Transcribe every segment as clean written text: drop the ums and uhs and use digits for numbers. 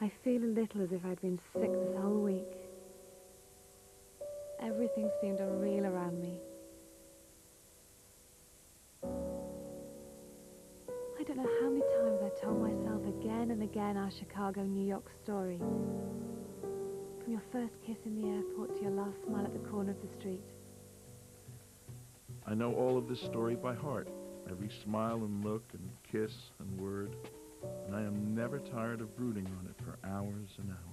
I feel a little as if I'd been sick this whole week. Everything seemed unreal around me. I don't know how many times I told myself again and again our Chicago-New York story. From your first kiss in the airport to your last smile at the corner of the street. I know all of this story by heart, every smile and look and kiss and word, and I am never tired of brooding on it for hours and hours.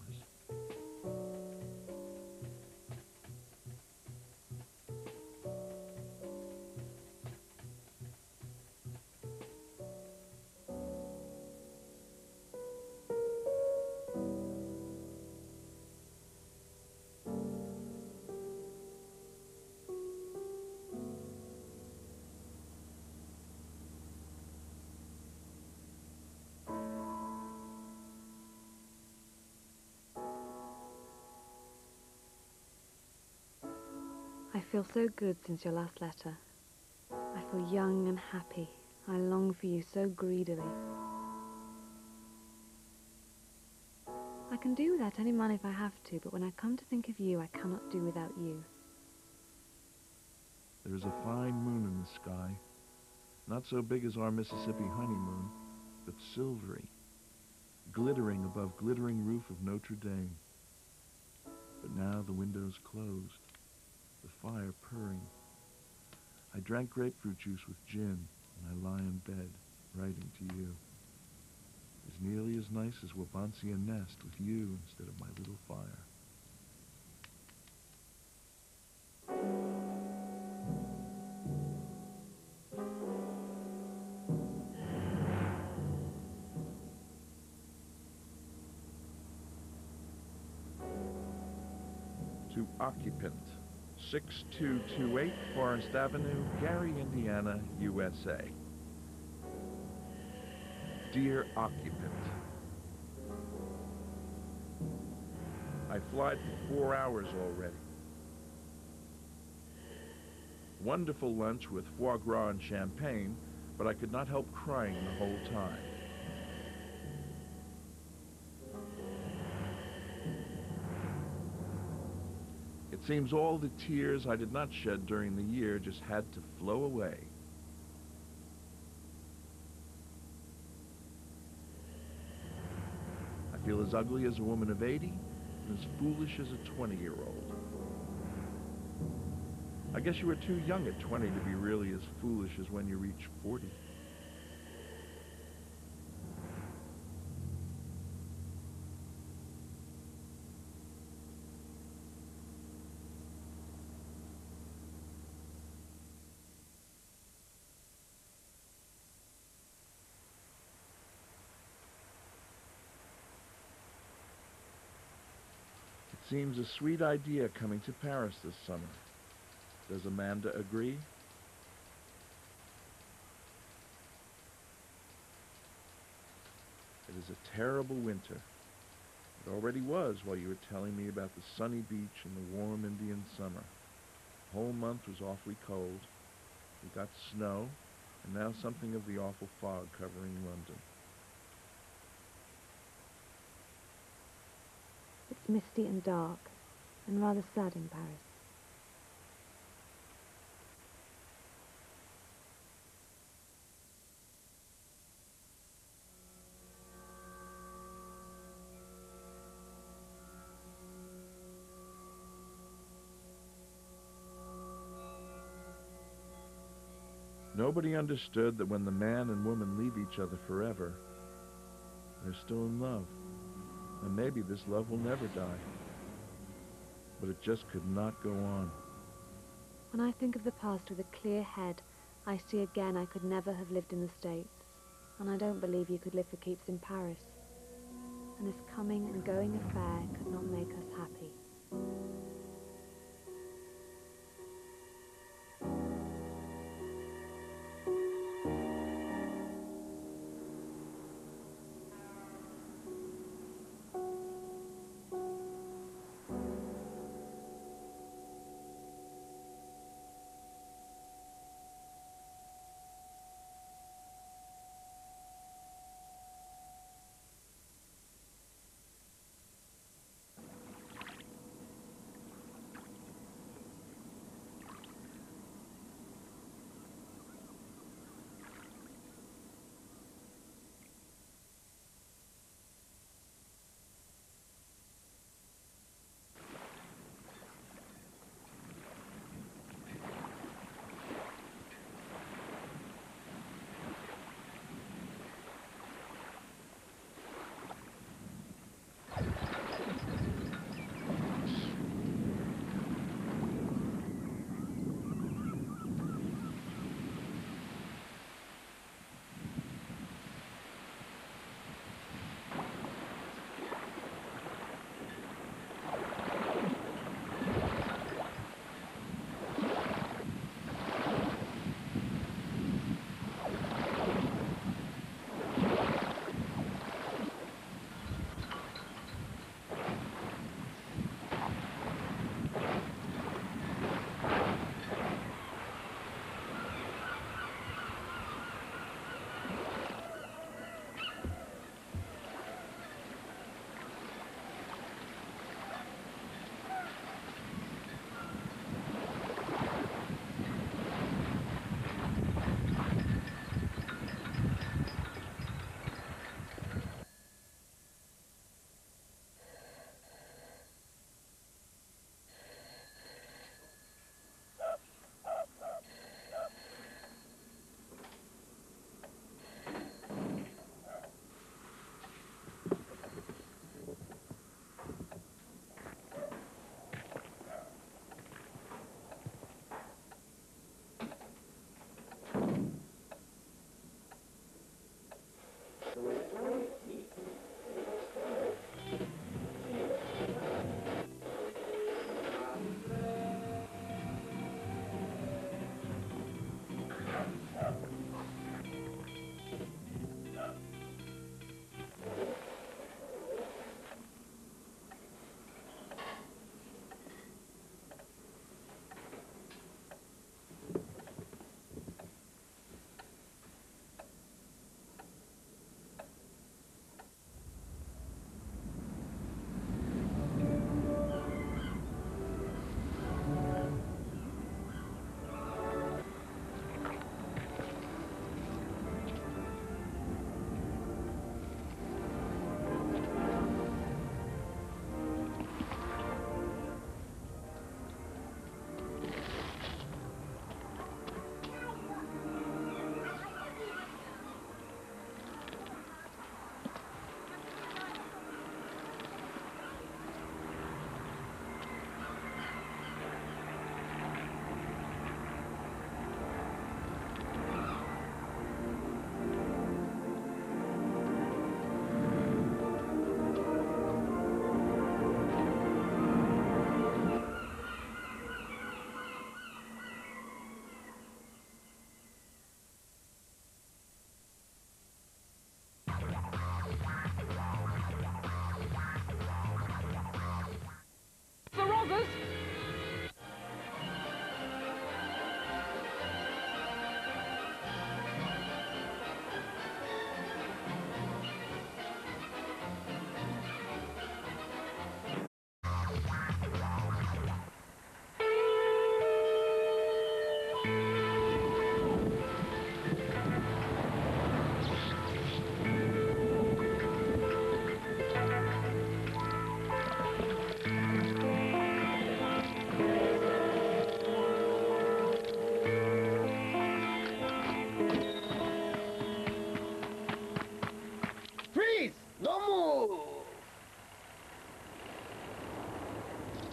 I feel so good since your last letter. I feel young and happy. I long for you so greedily. I can do without any man if I have to, but when I come to think of you, I cannot do without you. There is a fine moon in the sky, not so big as our Mississippi honeymoon, but silvery, glittering above glittering roof of Notre Dame. But now the window's closed, the fire purring. I drank grapefruit juice with gin, and I lie in bed, writing to you. It's nearly as nice as Wabansia Nest with you instead of my little fire. To occupant, 6228 Forest Avenue, Gary, Indiana, USA. Dear occupant, I flied for 4 hours already. Wonderful lunch with foie gras and champagne, but I could not help crying the whole time. It seems all the tears I did not shed during the year just had to flow away. I feel as ugly as a woman of 80 and as foolish as a 20-year-old. I guess you were too young at 20 to be really as foolish as when you reach 40. It seems a sweet idea coming to Paris this summer. Does Amanda agree? It is a terrible winter. It already was while you were telling me about the sunny beach and the warm Indian summer. The whole month was awfully cold. We got snow, and now something of the awful fog covering London. It's misty and dark, and rather sad in Paris. Nobody understood that when the man and woman leave each other forever, they're still in love. And maybe this love will never die. But it just could not go on. When I think of the past with a clear head, I see again I could never have lived in the States. And I don't believe you could live for keeps in Paris. And this coming and going affair could not make us happy.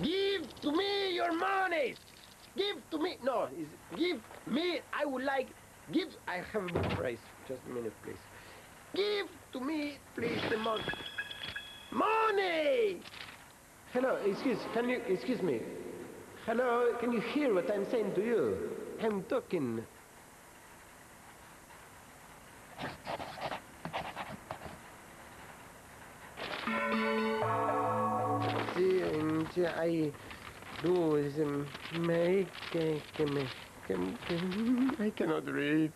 Give to me your money! Give to me... No, give me... I would like... Give... I have a price. Just a minute, please. Give to me, please, the money. Money! Hello, excuse me. Hello, can you hear what I'm saying to you? I'm talking. See, I do is make I cannot read.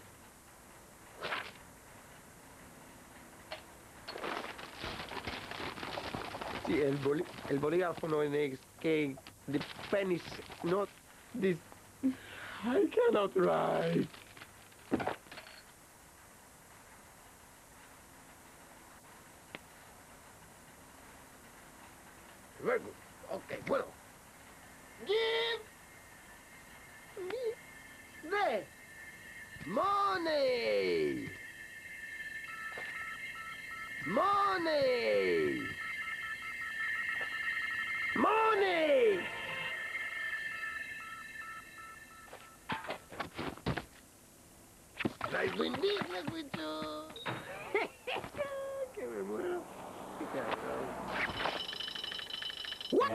Sí, el bolígrafo no es que the pen is not this. I cannot write. Very good. Okay, bueno. Give me the money. Money. Money. Nice doing business with you. Que me muero. Qué cabrón. What?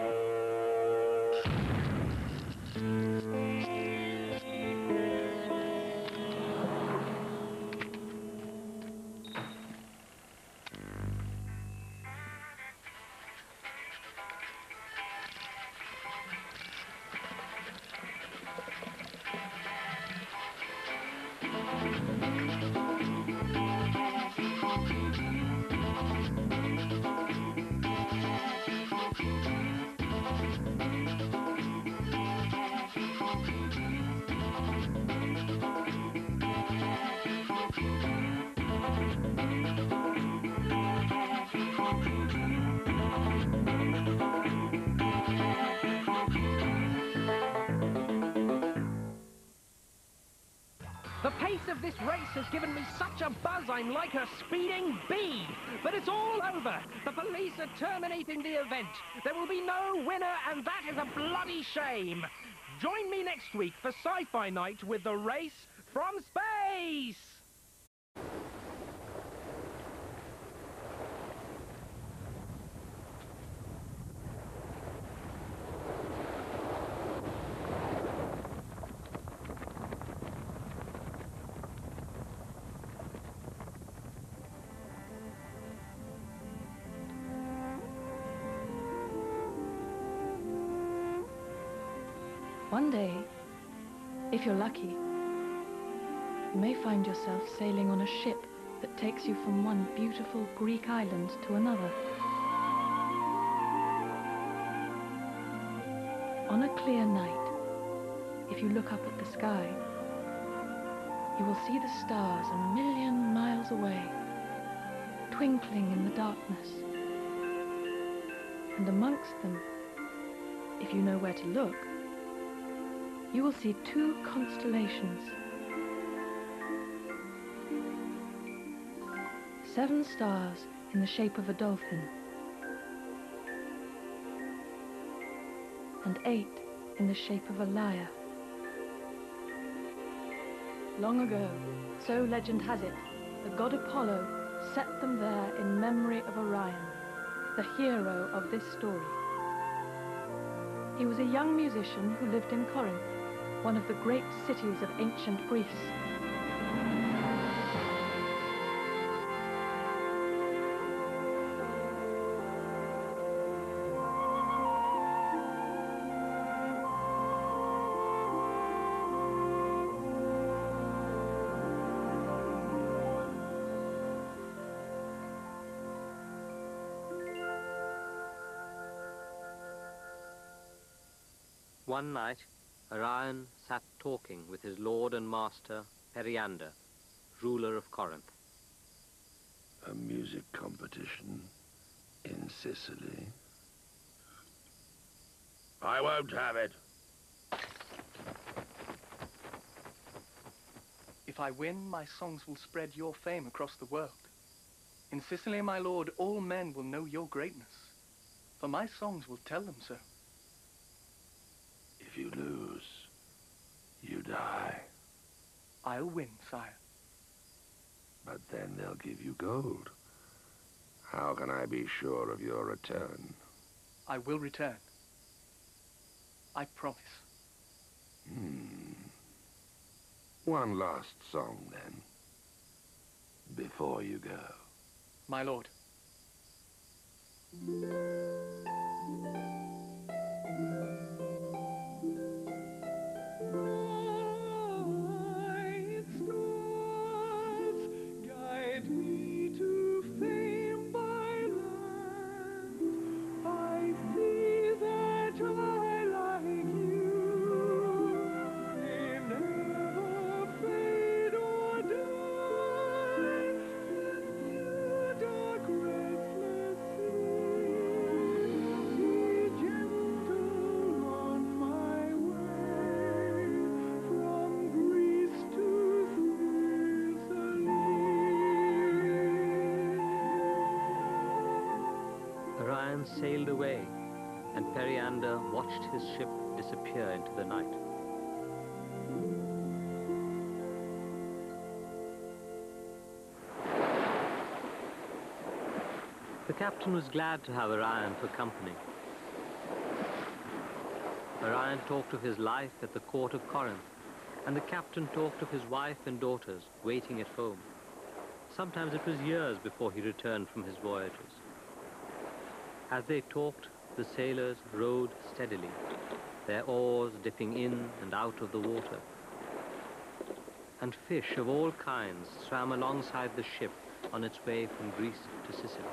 The pace of this race has given me such a buzz I'm like a speeding bee. But it's all over. The police are terminating the event. There will be no winner, and that is a bloody shame. Join me next week for Sci-Fi Night with the race from space. One day, if you're lucky, you may find yourself sailing on a ship that takes you from one beautiful Greek island to another. On a clear night, if you look up at the sky, you will see the stars a million miles away, twinkling in the darkness. And amongst them, if you know where to look, you will see two constellations. 7 stars in the shape of a dolphin, and 8 in the shape of a lyre. Long ago, so legend has it, the god Apollo set them there in memory of Orion, the hero of this story. He was a young musician who lived in Corinth, one of the great cities of ancient Greece. One night, Orion sat talking with his lord and master, Periander, ruler of Corinth. A music competition in Sicily. I won't have it. If I win, my songs will spread your fame across the world. In Sicily, my lord, all men will know your greatness, for my songs will tell them so. you lose, you die. I'll win, sire. But then they'll give you gold. How can I be sure of your return? I will return. I promise. One last song, then, before you go. My lord. Orion sailed away, and Periander watched his ship disappear into the night. The captain was glad to have Orion for company. Orion talked of his life at the court of Corinth, and the captain talked of his wife and daughters waiting at home. Sometimes it was years before he returned from his voyages. As they talked, the sailors rowed steadily, their oars dipping in and out of the water. And fish of all kinds swam alongside the ship on its way from Greece to Sicily.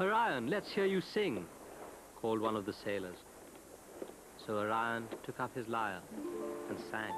"Orion, let's hear you sing," called one of the sailors. So Orion took up his lyre and sang.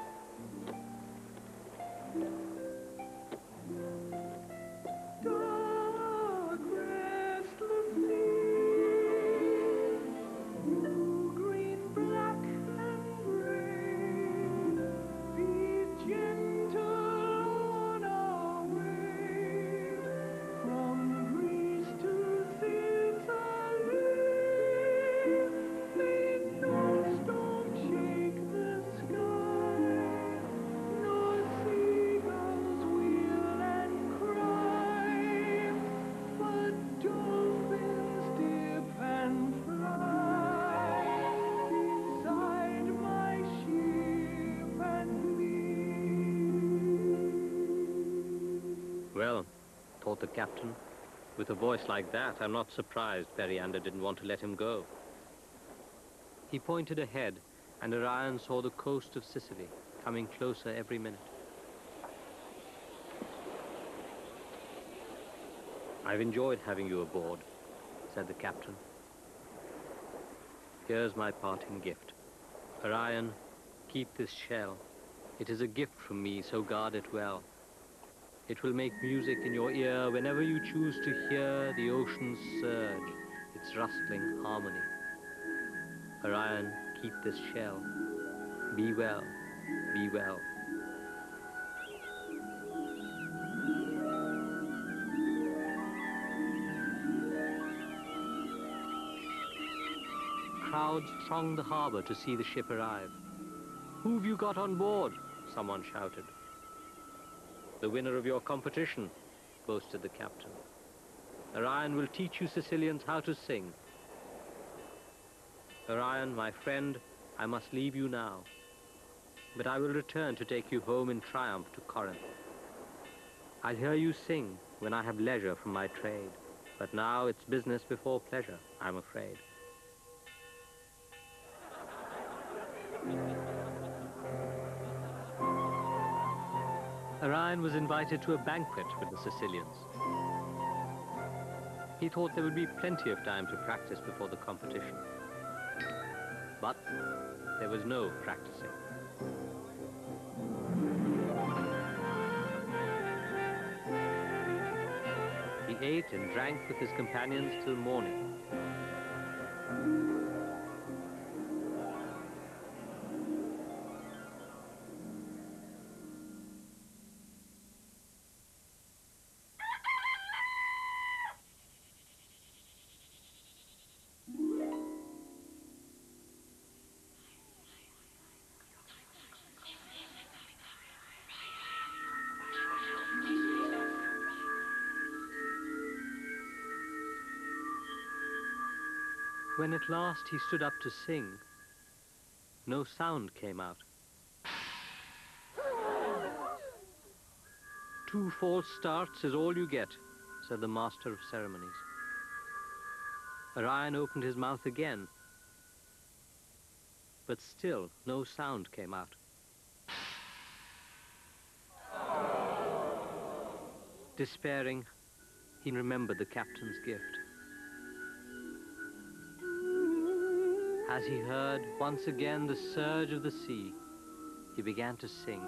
Well, thought the captain, with a voice like that, I'm not surprised Periander didn't want to let him go. He pointed ahead, and Orion saw the coast of Sicily coming closer every minute. "I've enjoyed having you aboard," said the captain. "Here's my parting gift. Orion, keep this shell. It is a gift from me, so guard it well. It will make music in your ear whenever you choose to hear the ocean's surge, its rustling harmony. Orion, keep this shell. Be well, be well." Crowds thronged the harbor to see the ship arrive. "Who've you got on board?" someone shouted. "The winner of your competition," boasted the captain. "Orion will teach you Sicilians how to sing." "Orion, my friend, I must leave you now, but I will return to take you home in triumph to Corinth. I'll hear you sing when I have leisure from my trade, but now it's business before pleasure, I'm afraid." Orion was invited to a banquet with the Sicilians. He thought there would be plenty of time to practice before the competition. But there was no practicing. He ate and drank with his companions till morning. When at last he stood up to sing, no sound came out. 2 false starts is all you get, said the master of ceremonies. Orion opened his mouth again, but still no sound came out. Despairing, he remembered the captain's gift. As he heard once again the surge of the sea, he began to sing.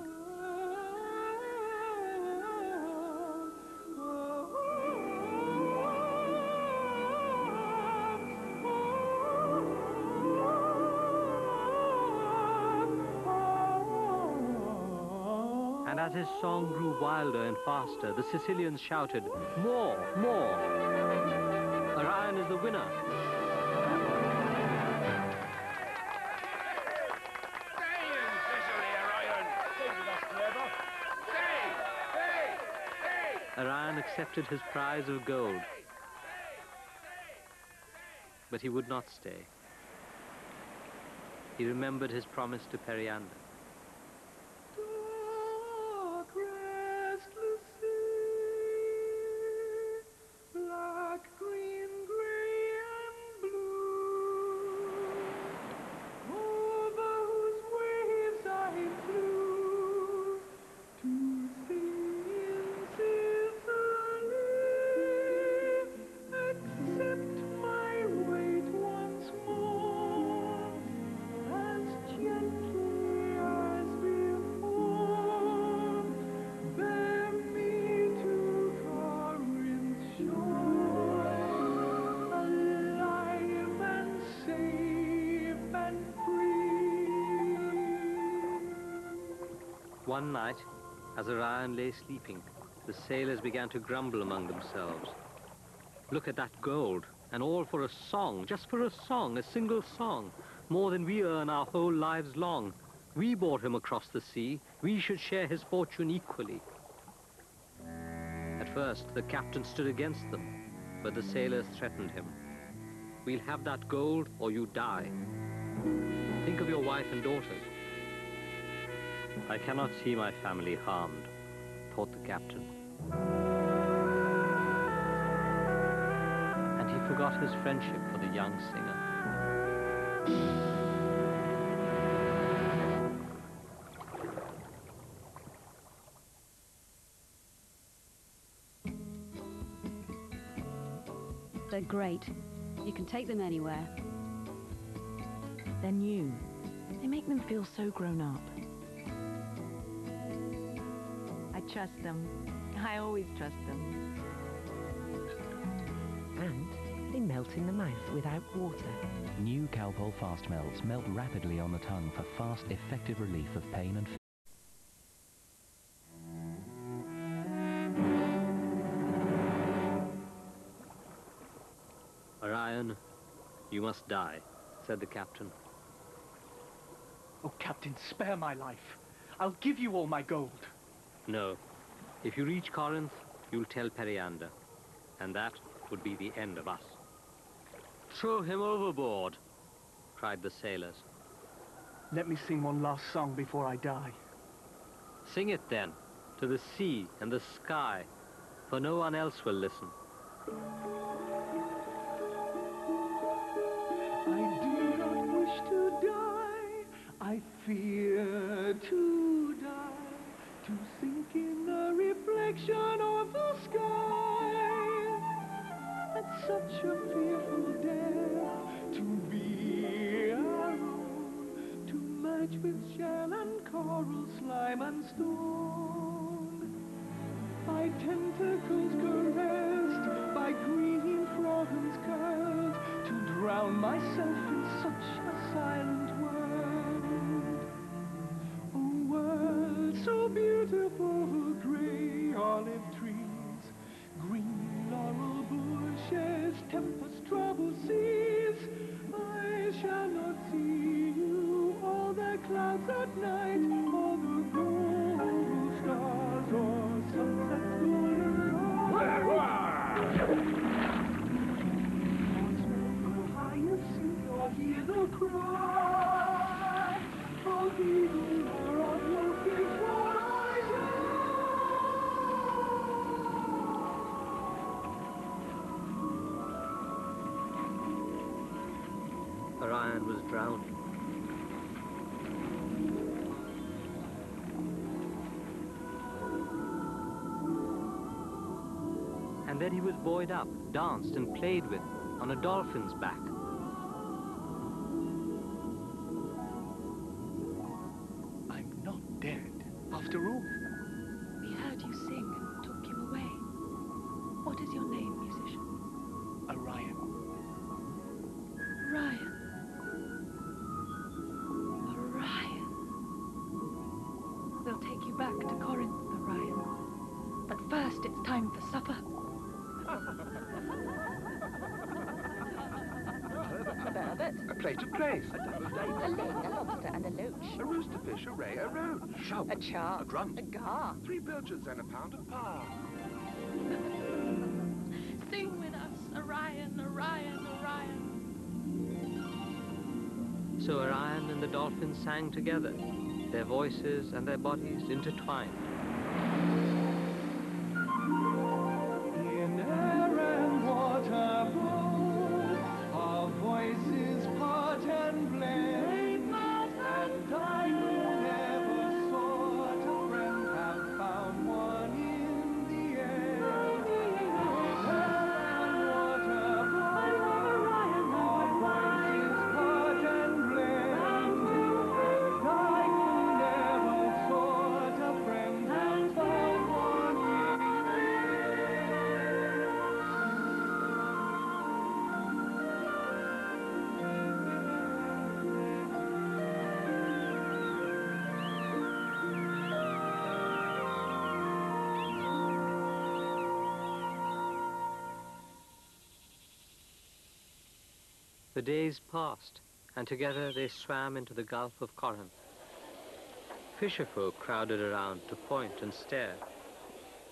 And as his song grew wilder and faster, the Sicilians shouted, "More, more! Orion is the winner!" Orion accepted his prize of gold, but he would not stay. He remembered his promise to Periander. One night, as Orion lay sleeping, the sailors began to grumble among themselves. Look at that gold, and all for a song, just for a song, a single song, more than we earn our whole lives long. We brought him across the sea, we should share his fortune equally. At first, the captain stood against them, but the sailors threatened him. We'll have that gold, or you die. Think of your wife and daughters. I cannot see my family harmed, thought the captain. And he forgot his friendship for the young singer. They're great. You can take them anywhere. They're new. They make them feel so grown up. I trust them. I always trust them. And they melt in the mouth without water. New Calpol Fast Melts melt rapidly on the tongue for fast, effective relief of pain and fear. Orion, you must die, said the captain. Oh, Captain, spare my life. I'll give you all my gold. No. If you reach Corinth, you'll tell Periander, and that would be the end of us. Throw him overboard, cried the sailors. Let me sing one last song before I die. Sing it then, to the sea and the sky, for no one else will listen. I do not wish to die, I fear to die, to sink in the reflection of the sky. At such a fearful death, to be our own, to merge with shell and coral, slime and stone. By tentacles caressed, by green fronds curled, to drown myself in such a silent world. A world so beautiful, grey olive trees, green laurel bushes, tempest-troubled seas. I shall not see you, all the clouds at night, all the golden stars, or sunset's golden light. Once more, go higher, Orion was drowning. And then he was buoyed up, danced and played with on a dolphin's back. I'm not dead, after all. We heard you sing and took you away. What is your name, musician? Orion. Orion. Orion. We'll take you back to Corinth, Orion. But first, it's time for supper. Burbot. A plate of plaice. A ling, a lobster, and a loach. A roosterfish, a ray, a roach. A char. A grunt. A gar. 3 bilges and a pound of par. Sing with us, Orion, Orion, Orion. So Orion and the dolphin sang together, their voices and their bodies intertwined. In air and water both, our voices part and blend. And I who never sought a friend have found one in the end. In air and water both, our voices part and blend. And I who never sought a friend have found one in the end. The days passed, and together they swam into the Gulf of Corinth. Fisherfolk crowded around to point and stare.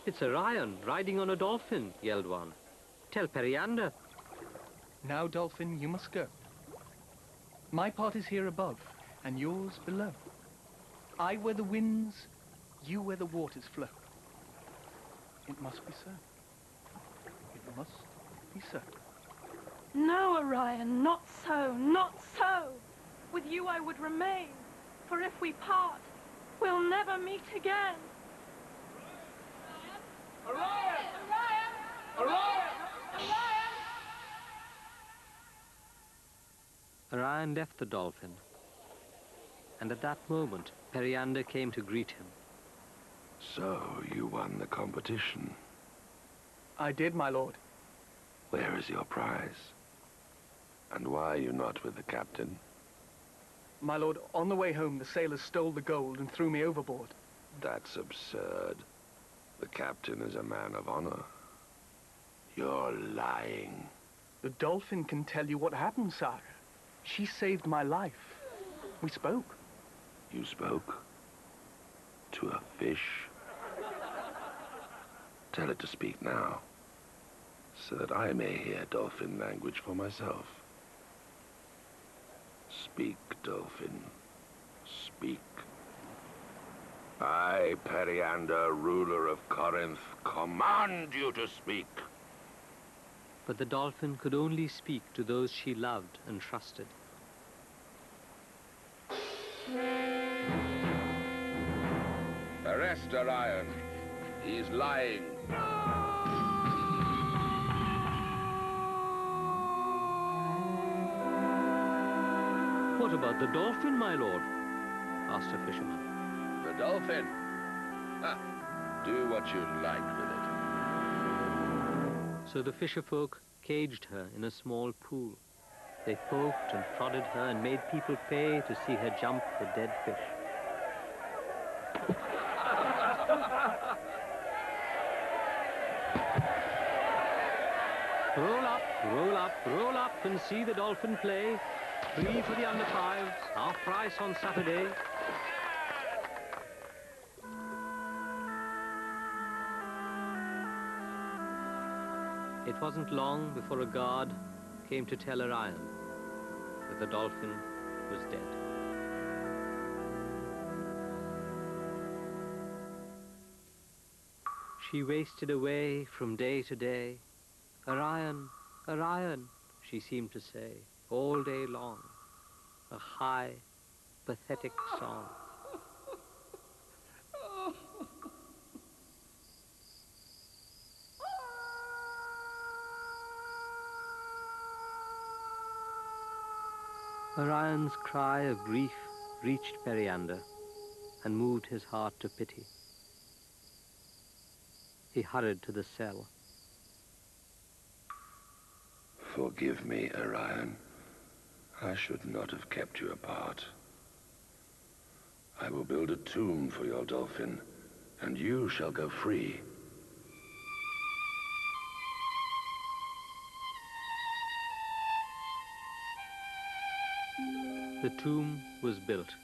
"It's Orion riding on a dolphin," yelled one. "Tell Periander." Now, dolphin, you must go. My part is here above, and yours below. I where the winds, you where the waters flow. It must be so. It must be so. No, Orion, not so, not so. With you I would remain, for if we part, we'll never meet again. Orion! Orion! Orion! Orion! Orion left the dolphin, and at that moment Periander came to greet him. So, you won the competition. I did, my lord. Where is your prize? And why are you not with the captain? My lord, on the way home, the sailors stole the gold and threw me overboard. That's absurd. The captain is a man of honor. You're lying. The dolphin can tell you what happened, sire. She saved my life. We spoke. You spoke? To a fish? Tell it to speak now, so that I may hear dolphin language for myself. Speak, dolphin. Speak. I, Periander, ruler of Corinth, command you to speak. But the dolphin could only speak to those she loved and trusted. Arrest Orion. He's lying. "What about the dolphin, my lord?" asked a fisherman. The dolphin? Ha! Do what you like with it. So the fisherfolk caged her in a small pool. They poked and prodded her and made people pay to see her jump the dead fish. Roll up, roll up, roll up and see the dolphin play. Free for the under fives, half price on Saturday. It wasn't long before a guard came to tell Orion that the dolphin was dead. She wasted away from day to day. "Orion, Orion," she seemed to say, all day long, a high, pathetic song. Orion's cry of grief reached Periander and moved his heart to pity. He hurried to the cell. Forgive me, Orion. I should not have kept you apart. I will build a tomb for your dolphin, and you shall go free. The tomb was built,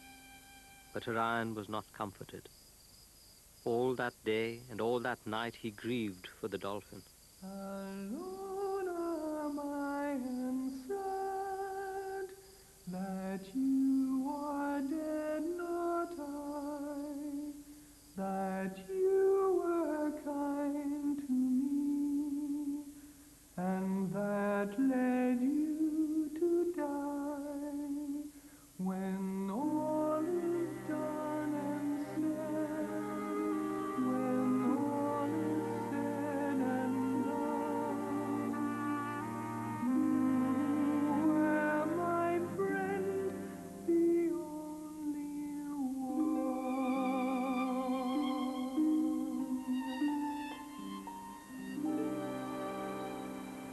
but Orion was not comforted. All that day and all that night he grieved for the dolphin. Alone am I and sad that you are dead, not I, that you were kind to me, and that led you to die. When all is done and said, when all is said and done, you were my friend, the only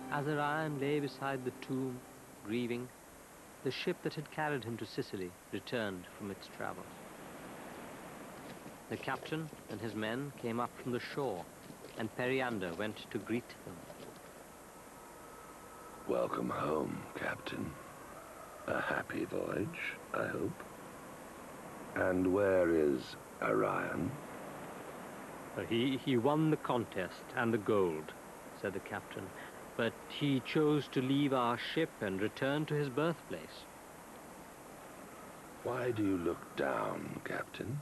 one. As Orion lay beside the tomb, grieving, the ship that had carried him to Sicily returned from its travel. The captain and his men came up from the shore, and Periander went to greet them. Welcome home, Captain. A happy voyage, I hope. And where is Orion? He won the contest and the gold, said the captain, but he chose to leave our ship and return to his birthplace. Why do you look down, Captain?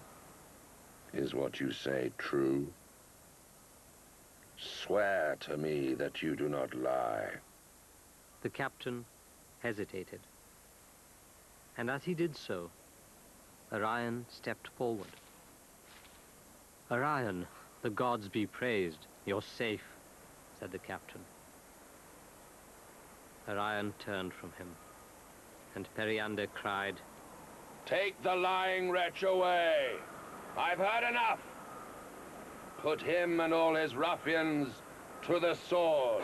Is what you say true? Swear to me that you do not lie. The captain hesitated, and as he did so, Orion stepped forward. Orion, the gods be praised, you're safe, said the captain. Orion turned from him, and Periander cried, Take the lying wretch away! I've heard enough! Put him and all his ruffians to the sword!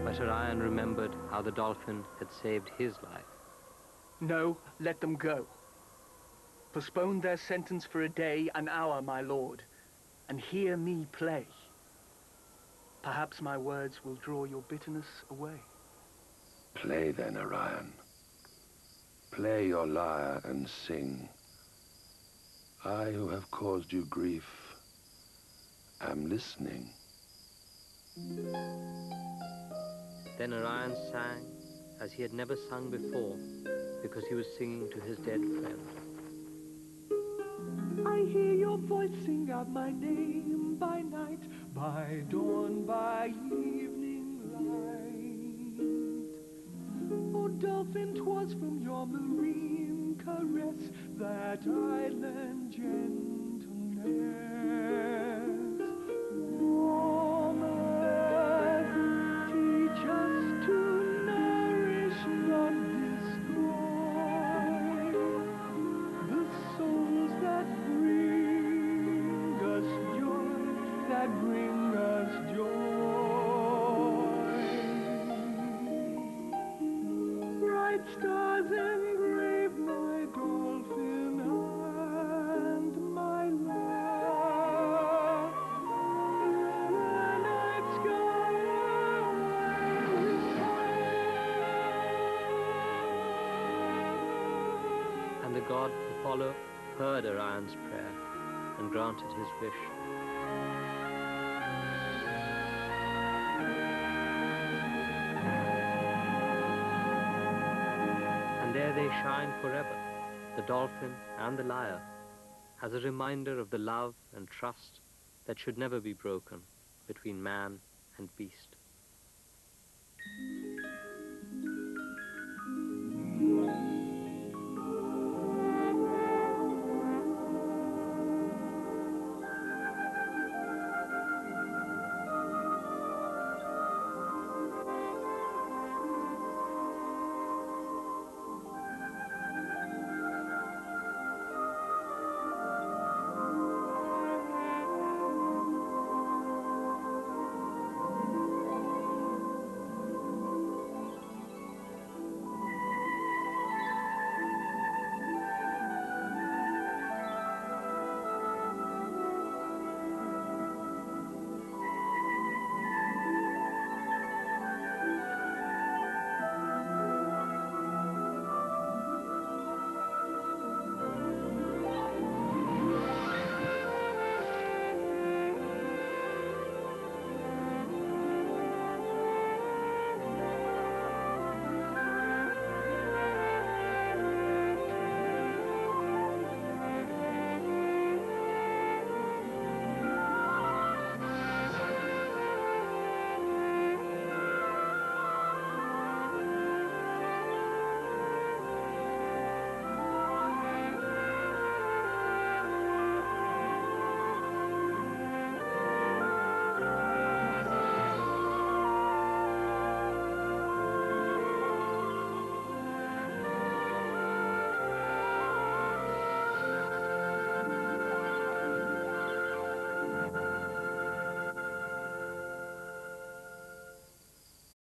But Orion remembered how the dolphin had saved his life. No, let them go. Postpone their sentence for a day, an hour, my lord, and hear me play. Perhaps my words will draw your bitterness away. Play then, Orion. Play your lyre and sing. I who have caused you grief am listening. Then Orion sang as he had never sung before, because he was singing to his dead friend. I hear your voice sing out my name by night, by dawn, by evening light. Oh, dolphin, 'twas from your marine caress that I learned gentleness. Warm earth, teach us to nourish, not destroy, the souls that bring us joy, that bring us joy. Bright stars engrave my dolphin and my love. The night sky And the god Apollo heard Orion's prayer and granted his wish. And there they shine forever, the dolphin and the lyre, as a reminder of the love and trust that should never be broken between man and beast.